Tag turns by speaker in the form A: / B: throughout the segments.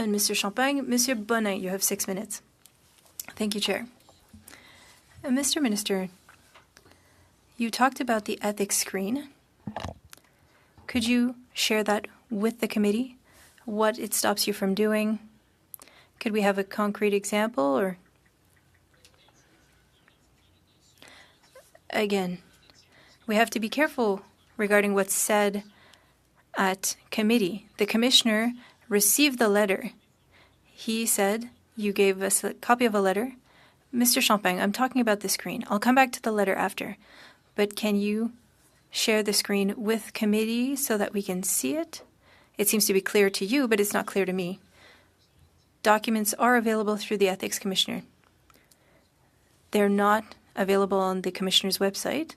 A: and Mr. Champagne. Monsieur Bonin, you have 6 minutes. Thank you, Chair. Mr. Minister, you talked about the ethics screen. Could you share that with the committee? What it stops you from doing? Could we have a concrete example? Or again, we have to be careful regarding what's said at committee. The commissioner received the letter. He said you gave us a copy of a letter. Mr. Champagne, I'm talking about the screen. I'll come back to the letter after. But can you share the screen with committee so that we can see it? It seems to be clear to you, but it's not clear to me. Documents are available through the Ethics Commissioner. They're not available on the Commissioner's website,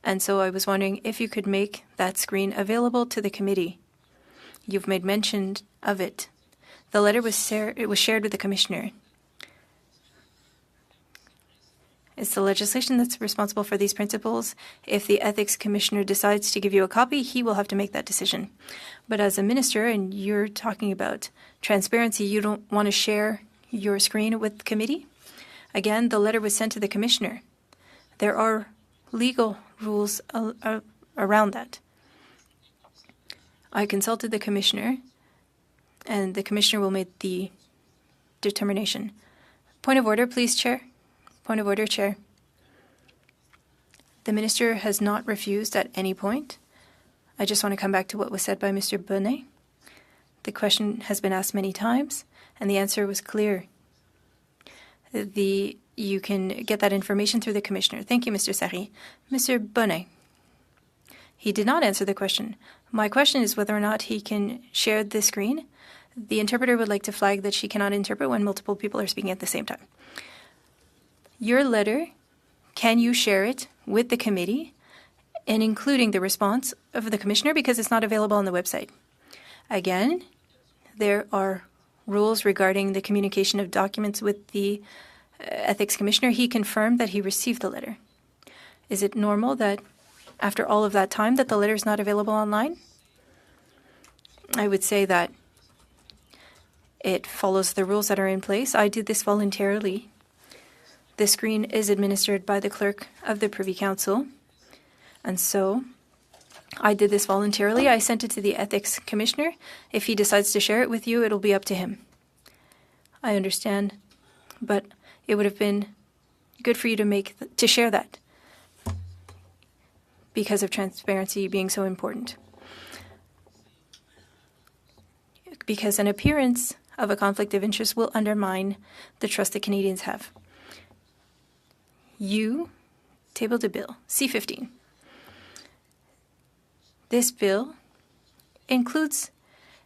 A: and so I was wondering if you could make that screen available to the committee. You've made mention of it. The letter was shared with the Commissioner. It's the legislation that's responsible for these principles. If the Ethics Commissioner decides to give you a copy, he will have to make that decision. But as a minister, and you're talking about transparency, you don't want to share your screen with the committee? Again, the letter was sent to the Commissioner. There are legal rules around that. I consulted the Commissioner, and the Commissioner will make the determination. Point of order, please, Chair. Point of order, Chair. The Minister has not refused at any point. I just want to come back to what was said by Mr. Bonnet. The question has been asked many times, and the answer was clear. You can get that information through the Commissioner. Thank you, Mr. Sarri. Mr. Bonnet. He did not answer the question. My question is whether or not he can share the screen. The interpreter would like to flag that she cannot interpret when multiple people are speaking at the same time. Your letter, can you share it with the committee and including the response of the Commissioner because it's not available on the website? Again, there are rules regarding the communication of documents with the Ethics Commissioner. He confirmed that he received the letter. Is it normal that after all of that time that the letter is not available online? I would say that it follows the rules that are in place. I did this voluntarily. The screen is administered by the clerk of the Privy Council, and so I did this voluntarily. I sent it to the Ethics Commissioner. If he decides to share it with you, it'll be up to him. I understand, but it would have been good for you to share that because of transparency being so important. Because an appearance of a conflict of interest will undermine the trust that Canadians have. You tabled a bill, C-15. This bill includes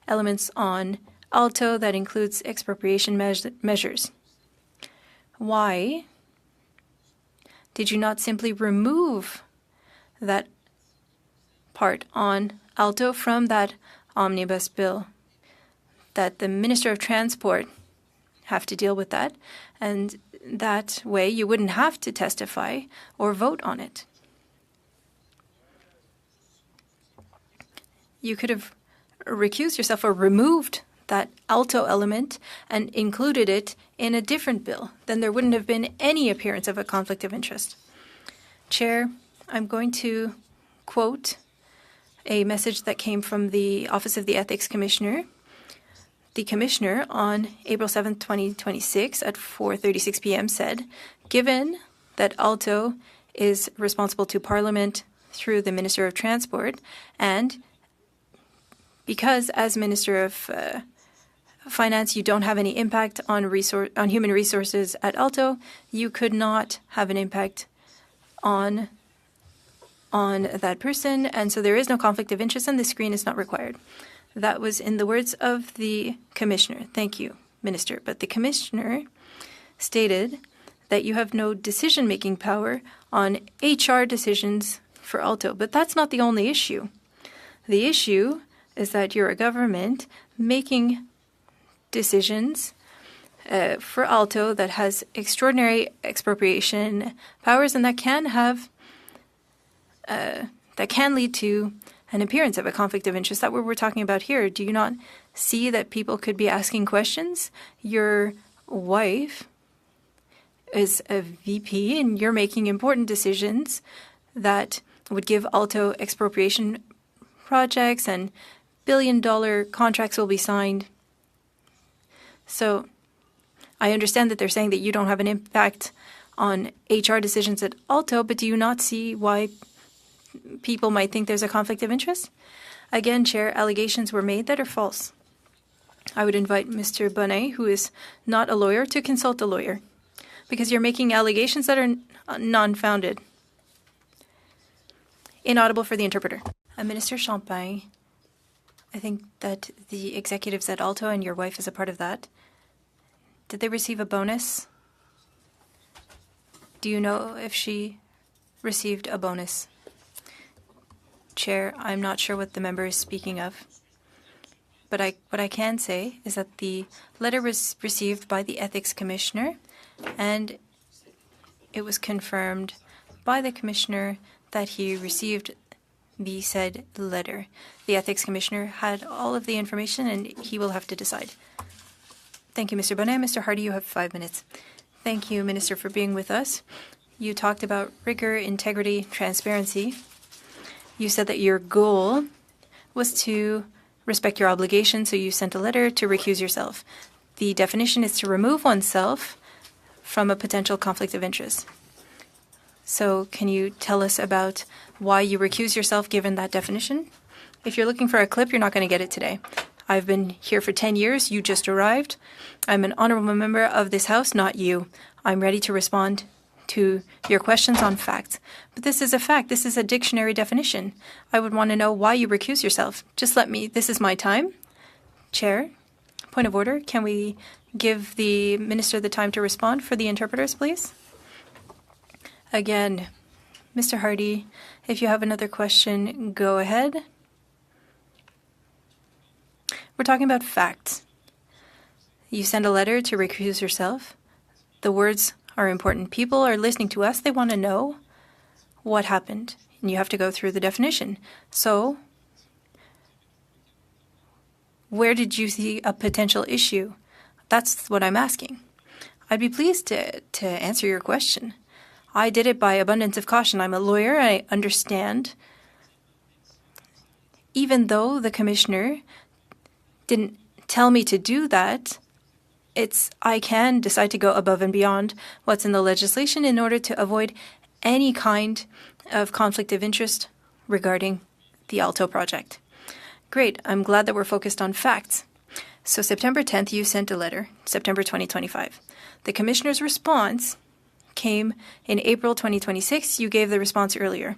A: elements on ALTO that includes expropriation measures. Why did you not simply remove that part on ALTO from that omnibus bill? That the Minister of Transport have to deal with that, and that way you wouldn't have to testify or vote on it. You could have recused yourself or removed that ALTO element and included it in a different bill. Then there wouldn't have been any appearance of a conflict of interest. Chair, I'm going to quote a message that came from the Office of the Ethics Commissioner. The Commissioner on April 7, 2026 at 4:36 p.m. said, given that ALTO is responsible to Parliament through the Minister of Transport, and because as Minister of Finance you don't have any impact on human resources at ALTO, you could not have an impact on that person, and so there is no conflict of interest and the screen is not required. That was in the words of the Commissioner. Thank you, Minister. But the Commissioner stated that you have no decision-making power on HR decisions for ALTO. But that's not the only issue. The issue is that you're a government making decisions for ALTO that has extraordinary expropriation powers and that can have that can lead to an appearance of a conflict of interest. That what we're talking about here. Do you not see that people could be asking questions. Your wife is a VP and you're making important decisions that would give ALTO expropriation projects and billion-dollar contracts will be signed. So I understand that they're saying that you don't have an impact on HR decisions at ALTO, but do you not see why people might think there's a conflict of interest? Again, Chair, allegations were made that are false. I would invite Mr. Bonin, who is not a lawyer, to consult a lawyer, because you're making allegations that are non-founded. Inaudible for the interpreter. Minister Champagne, I think that the executives at ALTO and your wife is a part of that. Did they receive a bonus? Do you know if she received a bonus? Chair, I'm not sure what the member is speaking of. But what I can say is that the letter was received by the Ethics Commissioner, and it was confirmed by the Commissioner that he received the said letter. The Ethics Commissioner had all of the information, and he will have to decide. Thank you, Mr. Bonin. Mr. Hardy, you have 5 minutes. Thank you, Minister, for being with us. You talked about rigor, integrity, transparency. You said that your goal was to respect your obligation, so you sent a letter to recuse yourself. The definition is to remove oneself from a potential conflict of interest. So can you tell us about why you recuse yourself given that definition? If you're looking for a clip, you're not going to get it today. I've been here for 10 years. You just arrived. I'm an honorable member of this House, not you. I'm ready to respond to your questions on facts. But this is a fact. This is a dictionary definition. I would want to know why you recuse yourself. Just let me. This is my time. Chair, point of order. Can we give the minister the time to respond for the interpreters, please? Again, Mr. Hardy, if you have another question, go ahead. We're talking about facts. You send a letter to recuse yourself. The words are important. People are listening to us. They want to know what happened. And you have to go through the definition. So, where did you see a potential issue? That's what I'm asking. I'd be pleased to answer your question. I did it by abundance of caution. I'm a lawyer. I understand. Even though the commissioner didn't tell me to do that, I can decide to go above and beyond what's in the legislation in order to avoid any kind of conflict of interest regarding the ALTO project. Great. I'm glad that we're focused on facts. So September 10th, you sent a letter, September 2025. The commissioner's response came in April 2026. You gave the response earlier.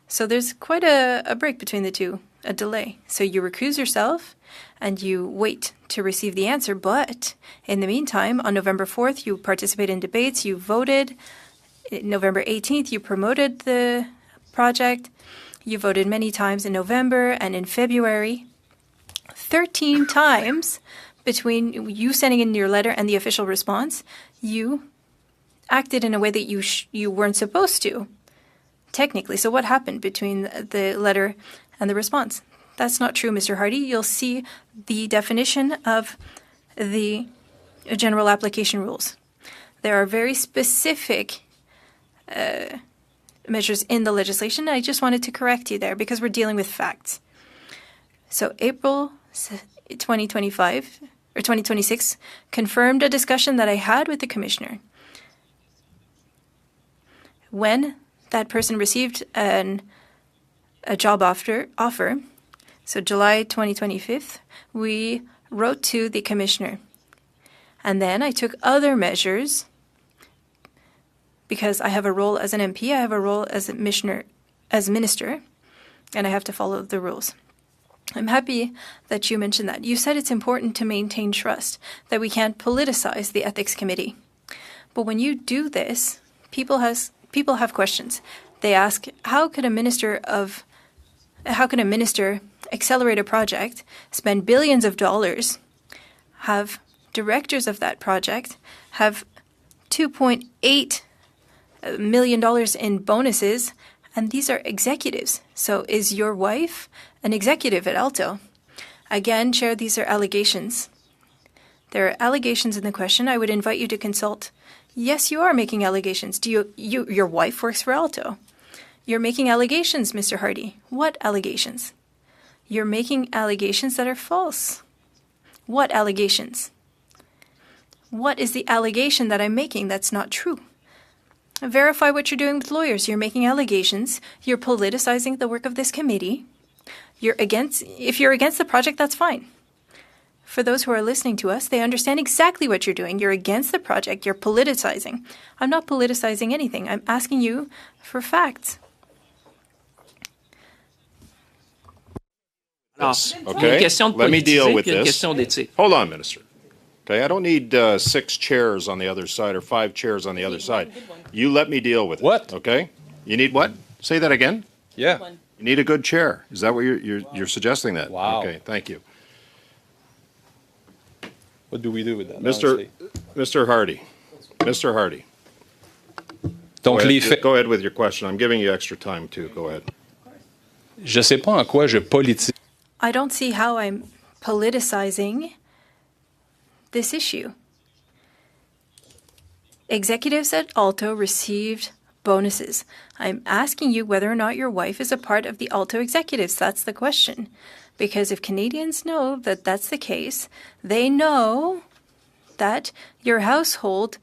A: So there's quite a break between the two, a delay. So you recuse yourself and you wait to receive the answer. But in the meantime, on November 4th, you participated in debates, you voted. November 18th, you promoted the project. You voted many times in November and in February. 13 times between you sending in your letter and the official response, you acted in a way that you weren't supposed to, technically. So what happened between the letter and the response? That's not true, Mr. Hardy. You'll see the definition of the general application rules. There are very specific measures in the legislation. I just wanted to correct you there because we're dealing with facts. So April 2025 or 2026 confirmed a discussion that I had with the commissioner. When that person received a job offer, so July 2025, we wrote to the commissioner. And then I took other measures because I have a role as an MP, I have a role as a minister, and I have to follow the rules. I'm happy that you mentioned that. You said it's important to maintain trust, that we can't politicize the ethics committee. But when you do this, people have questions. They ask, how could a minister accelerate a project, spend billions of dollars, have directors of that project, have $2.8 million in bonuses, and these are executives. So is your wife an executive at ALTO? Again, Chair, these are allegations. There are allegations in the question. I would invite you to consult. Yes, you are making allegations. Your wife works for ALTO. You're making allegations, Mr. Hardy. What allegations? You're making allegations that are false. What allegations? What is the allegation that I'm making that's not true? Verify what you're doing with lawyers. You're making allegations. You're politicizing the work of this committee. If you're against the project, that's fine. For those who are listening to us, they understand exactly what you're doing. You're against the project. You're politicizing. I'm not politicizing anything. I'm asking you for facts.
B: Okay, let me deal with this. Hold on, Minister. Okay, I don't need 6 chairs on the other side or 5 chairs on the other side. You let me deal with it.
C: What?
B: Okay? You need what? Say that again.
C: Yeah.
B: You need a good chair. Is that what you're suggesting that?
C: Wow.
B: Okay, thank you.
C: What do we do with that? honestly?
B: Mr. Hardy. Mr. Hardy.
C: Donc les faits.
B: Go ahead with your question. I'm giving you extra time too. Go ahead.
C: Je sais pas en quoi je politique.
A: I don't see how I'm politicizing this issue. Executives at ALTO received bonuses. I'm asking you whether or not your wife is a part of the ALTO executives. That's the question. Because if Canadians know that that's the case, they know that your household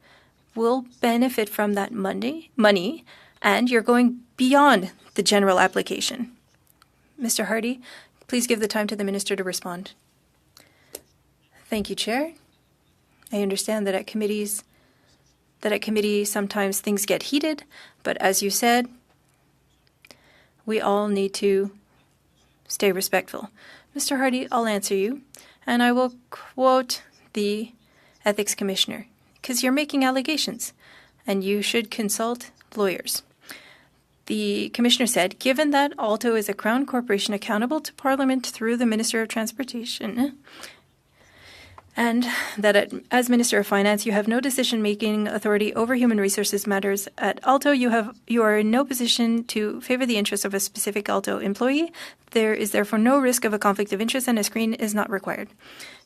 A: will benefit from that money, and you're going beyond the general application. Mr. Hardy, please give the time to the Minister to respond. Thank you, Chair. I understand that at committee sometimes things get heated, but as you said, we all need to stay respectful. Mr. Hardy, I'll answer you, and I will quote the Ethics Commissioner, because you're making allegations, and you should consult lawyers. The Commissioner said, given that ALTO is a Crown Corporation accountable to Parliament through the Minister of Transportation, and that as Minister of Finance, you have no decision-making authority over human resources matters at ALTO. You are in no position to favor the interests of a specific ALTO employee. There is therefore no risk of a conflict of interest, and a screen is not required.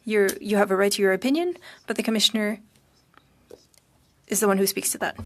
A: You have a right to your opinion, but the Commissioner is the one who speaks to that.